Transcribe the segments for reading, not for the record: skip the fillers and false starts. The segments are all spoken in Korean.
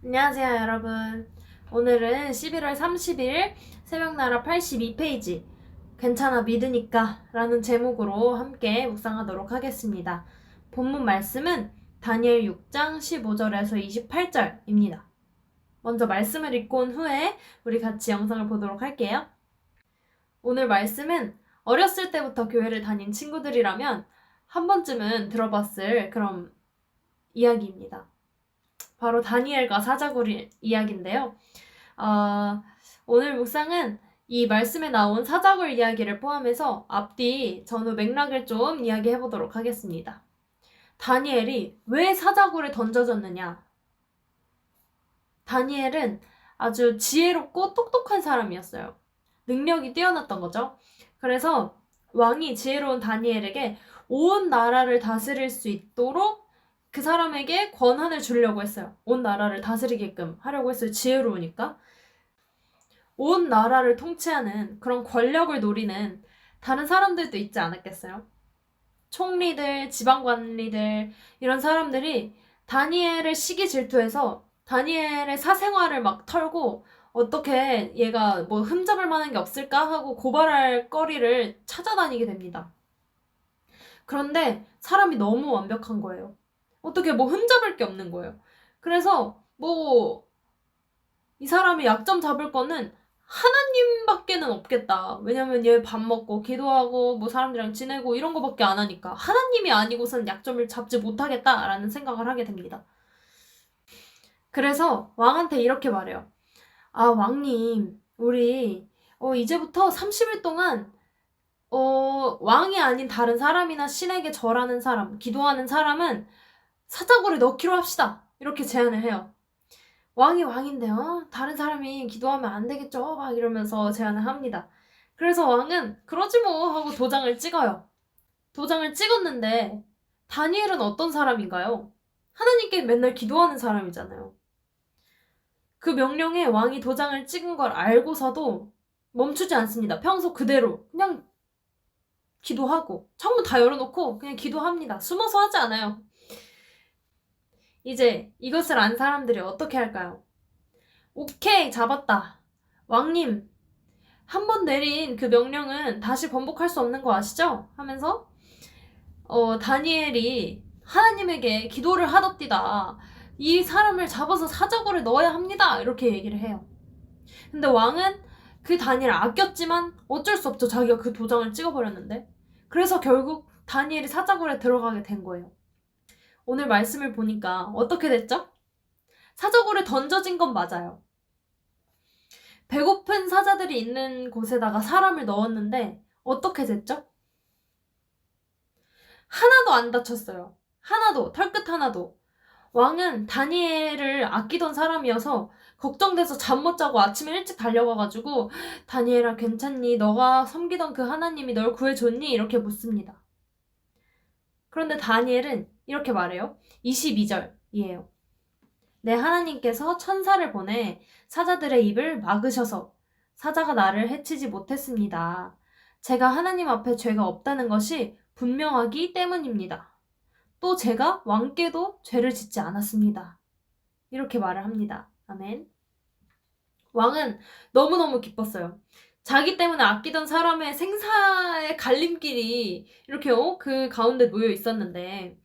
안녕하세요, 여러분. 오늘은 11월 30일 새벽나라 82페이지 괜찮아 믿으니까 라는 제목으로 함께 묵상하도록 하겠습니다. 본문 말씀은 다니엘 6장 15절에서 28절입니다. 먼저 말씀을 읽고 온 후에 우리 같이 영상을 보도록 할게요. 오늘 말씀은 어렸을 때부터 교회를 다닌 친구들이라면 한 번쯤은 들어봤을 그런 이야기입니다. 바로 다니엘과 사자굴 이야기인데요. 오늘 묵상은 이 말씀에 나온 사자굴 이야기를 포함해서 앞뒤 전후 맥락을 좀 이야기해보도록 하겠습니다. 다니엘이 왜 사자굴에 던져졌느냐? 다니엘은 아주 지혜롭고 똑똑한 사람이었어요. 능력이 뛰어났던 거죠. 그래서 왕이 지혜로운 다니엘에게 온 나라를 다스릴 수 있도록 그 사람에게 권한을 주려고 했어요. 온 나라를 다스리게끔 하려고 했어요. 지혜로우니까. 온 나라를 통치하는 그런 권력을 노리는 다른 사람들도 있지 않았겠어요? 총리들, 지방관리들 이런 사람들이 다니엘을 시기 질투해서 다니엘의 사생활을 막 털고 어떻게 얘가 뭐 흠잡을 만한 게 없을까 하고 고발할 거리를 찾아다니게 됩니다. 그런데 사람이 너무 완벽한 거예요. 어떻게 뭐 흠잡을 게 없는 거예요. 그래서 뭐 이 사람이 약점 잡을 거는 하나님밖에는 없겠다. 왜냐면 얘 밥 먹고 기도하고 뭐 사람들이랑 지내고 이런 거밖에 안 하니까 하나님이 아니고선 약점을 잡지 못하겠다라는 생각을 하게 됩니다. 그래서 왕한테 이렇게 말해요. 아, 왕님, 우리 이제부터 30일 동안 왕이 아닌 다른 사람이나 신에게 절하는 사람, 기도하는 사람은 사자굴에 넣기로 합시다. 이렇게 제안을 해요. 왕이 왕인데요. 다른 사람이 기도하면 안 되겠죠? 막 이러면서 제안을 합니다. 그래서 왕은 그러지 뭐 하고 도장을 찍어요. 도장을 찍었는데 다니엘은 어떤 사람인가요? 하나님께 맨날 기도하는 사람이잖아요. 그 명령에 왕이 도장을 찍은 걸 알고서도 멈추지 않습니다. 평소 그대로 그냥 기도하고 창문 다 열어놓고 그냥 기도합니다. 숨어서 하지 않아요. 이제 이것을 안 사람들이 어떻게 할까요? 오케이, 잡았다. 왕님, 한 번 내린 그 명령은 다시 번복할 수 없는 거 아시죠? 하면서 다니엘이 하나님에게 기도를 하덥디다. 이 사람을 잡아서 사자굴에 넣어야 합니다. 이렇게 얘기를 해요. 근데 왕은 그 다니엘을 아꼈지만 어쩔 수 없죠. 자기가 그 도장을 찍어버렸는데. 그래서 결국 다니엘이 사자굴에 들어가게 된 거예요. 오늘 말씀을 보니까 어떻게 됐죠? 사자굴에 던져진 건 맞아요. 배고픈 사자들이 있는 곳에다가 사람을 넣었는데 어떻게 됐죠? 하나도 안 다쳤어요. 하나도, 털끝 하나도. 왕은 다니엘을 아끼던 사람이어서 걱정돼서 잠 못 자고 아침에 일찍 달려가가지고 다니엘아 괜찮니? 너가 섬기던 그 하나님이 널 구해줬니? 이렇게 묻습니다. 그런데 다니엘은 이렇게 말해요. 22절이에요. 내 하나님께서 천사를 보내 사자들의 입을 막으셔서 사자가 나를 해치지 못했습니다. 제가 하나님 앞에 죄가 없다는 것이 분명하기 때문입니다. 또 제가 왕께도 죄를 짓지 않았습니다. 이렇게 말을 합니다. 아멘. 왕은 너무너무 기뻤어요. 자기 때문에 아끼던 사람의 생사의 갈림길이 이렇게 그 가운데 놓여 있었는데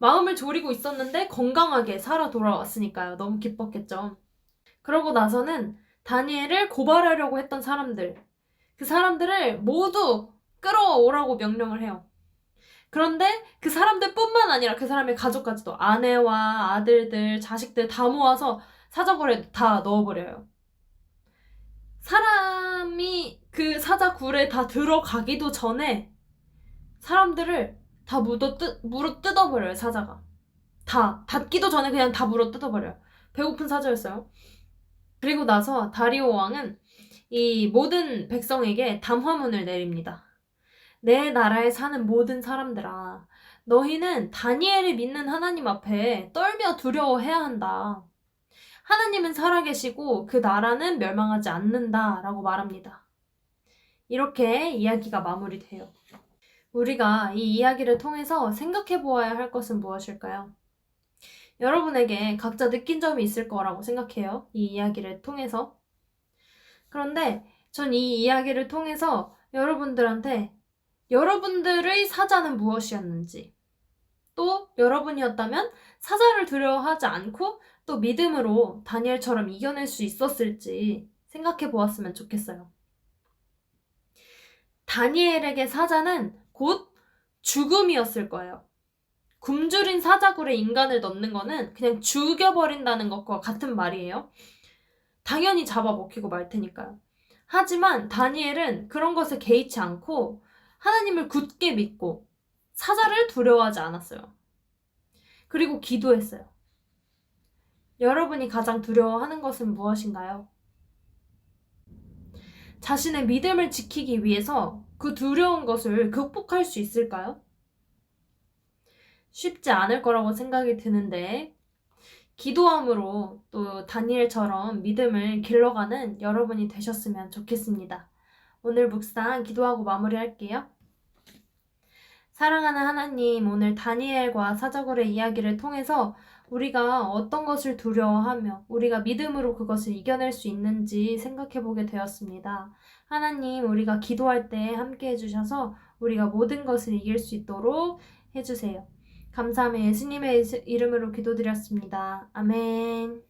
마음을 졸이고 있었는데 건강하게 살아 돌아왔으니까요. 너무 기뻤겠죠. 그러고 나서는 다니엘을 고발하려고 했던 사람들, 그 사람들을 모두 끌어오라고 명령을 해요. 그런데 그 사람들뿐만 아니라 그 사람의 가족까지도 아내와 아들들, 자식들 다 모아서 사자굴에 다 넣어버려요. 사람이 그 사자굴에 다 들어가기도 전에 사람들을 다 물어 뜯어버려요, 사자가. 다. 닫기도 전에 그냥 다 물어 뜯어버려요. 배고픈 사자였어요. 그리고 나서 다리오 왕은 이 모든 백성에게 담화문을 내립니다. 내 나라에 사는 모든 사람들아, 너희는 다니엘이 믿는 하나님 앞에 떨며 두려워해야 한다. 하나님은 살아계시고 그 나라는 멸망하지 않는다 라고 말합니다. 이렇게 이야기가 마무리돼요. 우리가 이 이야기를 통해서 생각해 보아야 할 것은 무엇일까요? 여러분에게 각자 느낀 점이 있을 거라고 생각해요. 이 이야기를 통해서. 그런데 전 이 이야기를 통해서 여러분들한테 여러분들의 사자는 무엇이었는지, 또 여러분이었다면 사자를 두려워하지 않고 또 믿음으로 다니엘처럼 이겨낼 수 있었을지 생각해 보았으면 좋겠어요. 다니엘에게 사자는 곧 죽음이었을 거예요. 굶주린 사자굴에 인간을 넣는 거는 그냥 죽여버린다는 것과 같은 말이에요. 당연히 잡아먹히고 말 테니까요. 하지만 다니엘은 그런 것에 개의치 않고 하나님을 굳게 믿고 사자를 두려워하지 않았어요. 그리고 기도했어요. 여러분이 가장 두려워하는 것은 무엇인가요? 자신의 믿음을 지키기 위해서 그 두려운 것을 극복할 수 있을까요? 쉽지 않을 거라고 생각이 드는데, 기도함으로 또 다니엘처럼 믿음을 길러가는 여러분이 되셨으면 좋겠습니다. 오늘 묵상 기도하고 마무리할게요. 사랑하는 하나님, 오늘 다니엘과 사자굴의 이야기를 통해서 우리가 어떤 것을 두려워하며 우리가 믿음으로 그것을 이겨낼 수 있는지 생각해보게 되었습니다. 하나님, 우리가 기도할 때 함께 해주셔서 우리가 모든 것을 이길 수 있도록 해주세요. 감사하며 예수님의 이름으로 기도드렸습니다. 아멘.